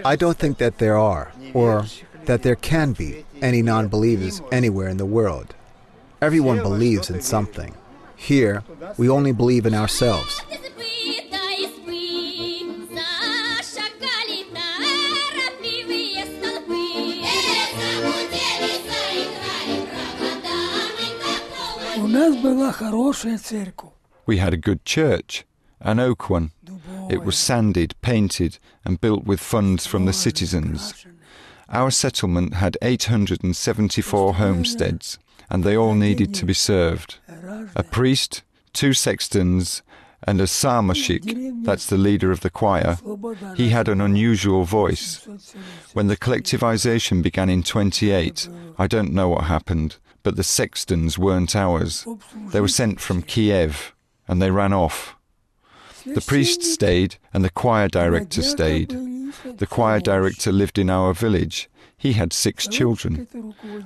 I don't think that there are, or that there can be, any non-believers anywhere in the world. Everyone believes in something. Here, we only believe in ourselves. We had a good church, an oak one. It was sanded, painted, and built with funds from the citizens. Our settlement had 874 homesteads, and they all needed to be served. A priest, 2 sextons, and a psalmashik, that's the leader of the choir. He had an unusual voice. When the collectivization began in 28, I don't know what happened, but the sextons weren't ours. They were sent from Kiev, and they ran off. The priest stayed, and the choir director stayed. The choir director lived in our village. He had 6 children.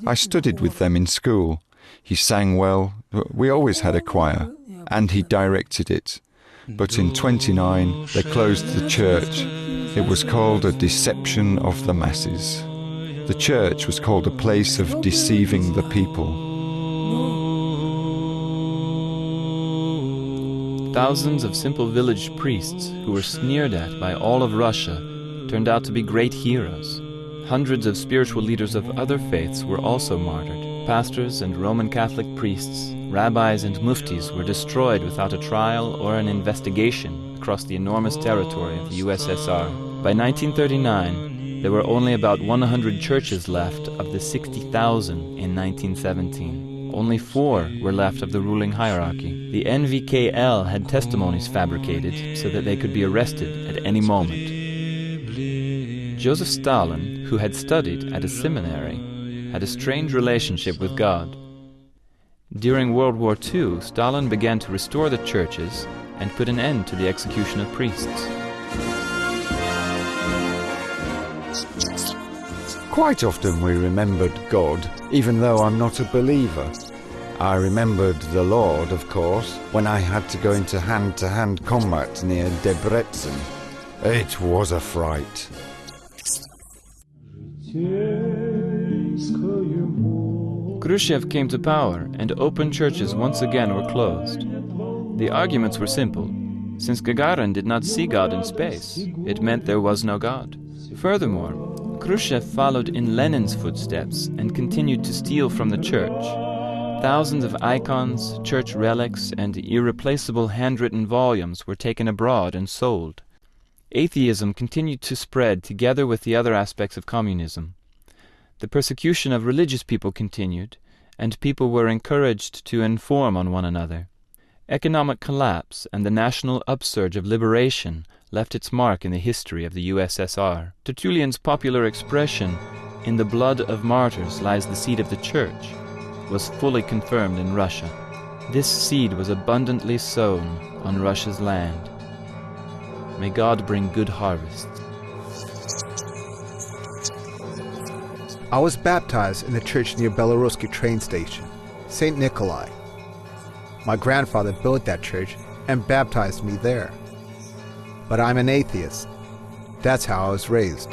I studied with them in school. He sang well. We always had a choir, and he directed it. But in 29, they closed the church. It was called a deception of the masses. The church was called a place of deceiving the people. Thousands of simple village priests who were sneered at by all of Russia turned out to be great heroes. Hundreds of spiritual leaders of other faiths were also martyred. Pastors and Roman Catholic priests, rabbis and muftis were destroyed without a trial or an investigation across the enormous territory of the USSR. By 1939, there were only about 100 churches left of the 60,000 in 1917. Only 4 were left of the ruling hierarchy. The NVKL had testimonies fabricated so that they could be arrested at any moment. Joseph Stalin, who had studied at a seminary, had a strange relationship with God. During World War II, Stalin began to restore the churches and put an end to the execution of priests. Quite often we remembered God, even though I'm not a believer. I remembered the Lord, of course, when I had to go into hand-to-hand combat near Debrecen. It was a fright. Khrushchev came to power, and open churches once again were closed. The arguments were simple. Since Gagarin did not see God in space, it meant there was no God. Furthermore, Khrushchev followed in Lenin's footsteps and continued to steal from the church. Thousands of icons, church relics, and irreplaceable handwritten volumes were taken abroad and sold. Atheism continued to spread together with the other aspects of communism. The persecution of religious people continued, and people were encouraged to inform on one another. Economic collapse and the national upsurge of liberation left its mark in the history of the USSR. Tertullian's popular expression, "In the blood of martyrs lies the seed of the Church," was fully confirmed in Russia. This seed was abundantly sown on Russia's land. May God bring good harvests. I was baptized in the church near Belorusky train station, St. Nikolai. My grandfather built that church and baptized me there. But I'm an atheist. That's how I was raised.